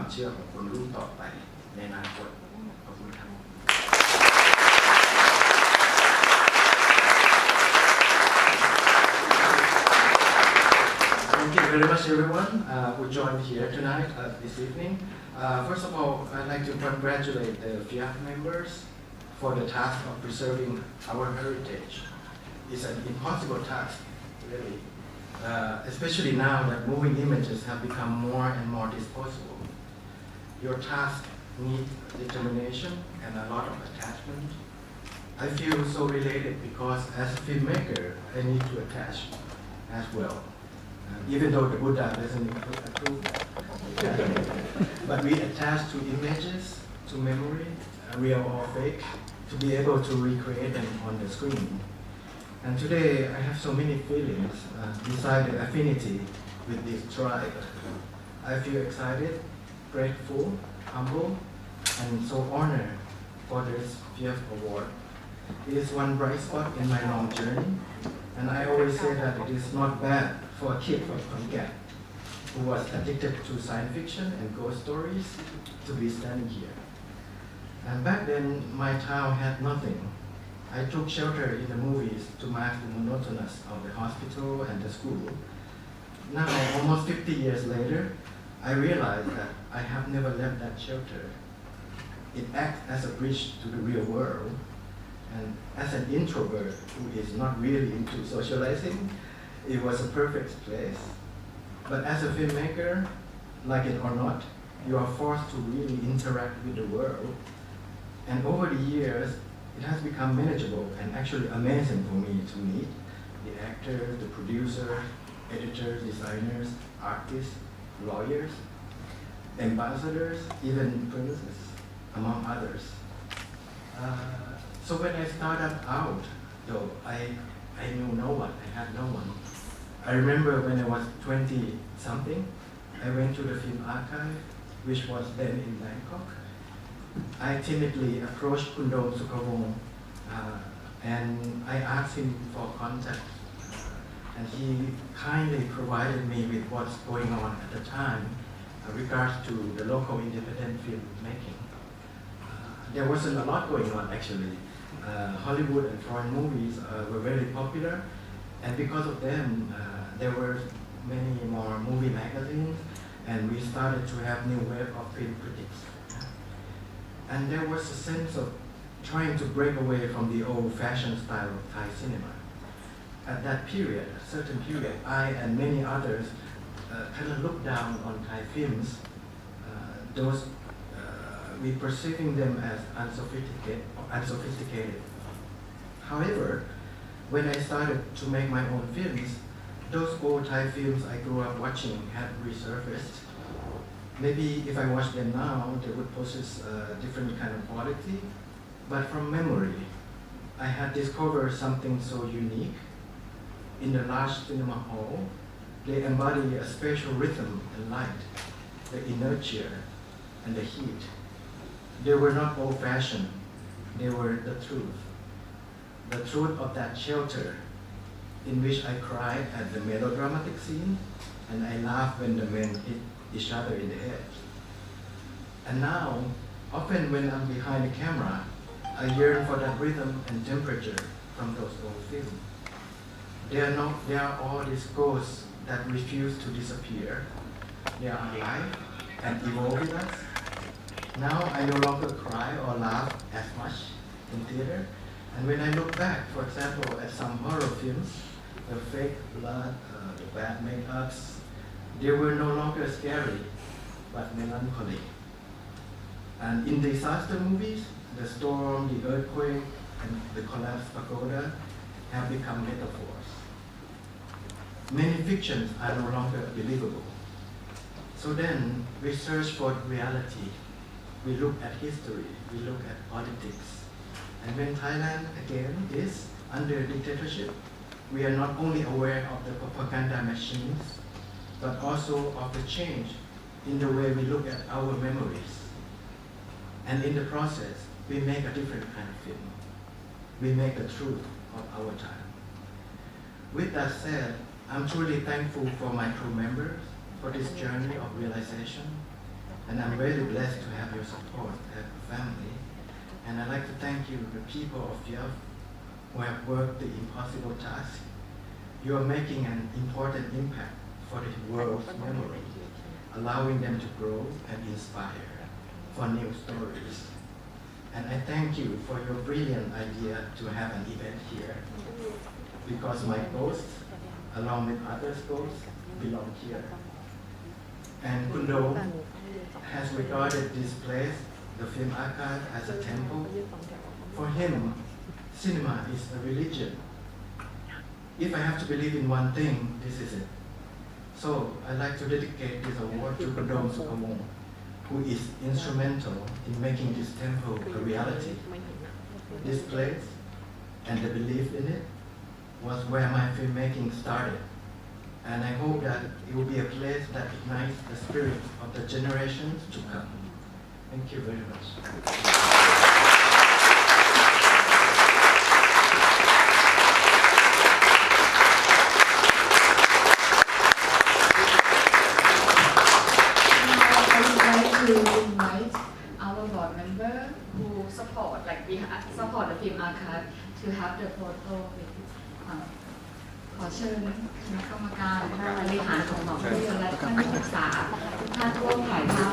ความเชื่อของคนรุ่นต่อไปในอนาคตขอบคุณครับ Thank you very much, everyone who joined here tonight, this evening. First of all, I'd like to congratulate the FIAF members for the task of preserving our heritage. It's an impossible task, really, especially now that moving images have become more and more disposable. Your task needs determination and a lot of attachment. I feel so related because as a filmmaker, I need to attach as well. Even though the Buddha doesn't approve that. But we attach to images, to memory, real or fake, to be able to recreate them on the screen. And today I have so many feelings beside the affinity with this tribe. I feel excited, grateful, humble, and so honored for this FIAF Award. It is one bright spot in my long journey, and I always say that it is not bad for a kid from Khon who was addicted to science fiction and ghost stories to be standing here. And back then, my town had nothing. I took shelter in the movies to mask the monotonous of the hospital and the school. Now, almost 50 years later, I realize that I have never left that shelter. It acts as a bridge to the real world. And as an introvert who is not really into socializing, it was a perfect place. But as a filmmaker, like it or not, you are forced to really interact with the world. And over the years, it has become manageable and actually amazing for me to meet the actors, the producers, editors, designers, artists, lawyers, ambassadors, even princes, among others. So when I started out, though, I knew no one, I had no one. I remember when I was 20-something, I went to the film archive, which was then in Bangkok. I timidly approached Kundom Sukhavong and I asked him for contact. And he kindly provided me with what's going on at the time regards to the local independent film making. There wasn't a lot going on actually. Hollywood and foreign movies were very popular, and because of them, there were many more movie magazines, and we started to have new wave of film critics. And there was a sense of trying to break away from the old-fashioned style of Thai cinema. At that period, a certain period, I and many others kind of looked down on Thai films, we perceiving them as unsophisticated. However, when I started to make my own films, those old Thai films I grew up watching had resurfaced. Maybe if I watch them now, they would possess a different kind of quality, but from memory, I had discovered something so unique. In the large cinema hall, they embody a special rhythm and light, the inertia and the heat. They were not old-fashioned, they were the truth. The truth of that shelter in which I cried at the melodramatic scene and I laughed when the men hit each other in the head. And now, often when I'm behind the camera, I yearn for that rhythm and temperature from those old films. They are all these ghosts that refuse to disappear. They are alive and evolve with us. Now I no longer cry or laugh as much in theater. And when I look back, for example, at some horror films, the fake blood, the bad makeups, they were no longer scary, but melancholy. And in disaster movies, the storm, the earthquake, and the collapsed pagoda have become metaphors. Many fictions are no longer believable. So then, we search for reality. We look at history, we look at politics. And when Thailand, again, is under dictatorship, we are not only aware of the propaganda machines, but also of the change in the way we look at our memories. And in the process, we make a different kind of film. We make the truth of our time. With that said, I'm truly thankful for my crew members for this journey of realization. And I'm really blessed to have your support as a family. And I'd like to thank you, the people of FIAF, who have worked the impossible task. You are making an important impact for the world's memory, allowing them to grow and inspire for new stories. And I thank you for your brilliant idea to have an event here, because my ghosts, along with others' ghosts, belong here. And Kundo has regarded this place, the film archive, as a temple. For him, cinema is a religion. If I have to believe in one thing, this is it. So I'd like to dedicate this award to Kundo Sukamong, who is instrumental in making this temple a reality. This place and the belief in it was where my filmmaking started. And I hope that it will be a place that ignites the spirit of the generations to come. Thank you very much. To invite our board member who support, like we support the film archive, to have the photo with ขอเชิญคณะกรรมการบริหารของหมอผู้และท่านที่ปรึกษาทุกท่านร่วมถ่ายภาพ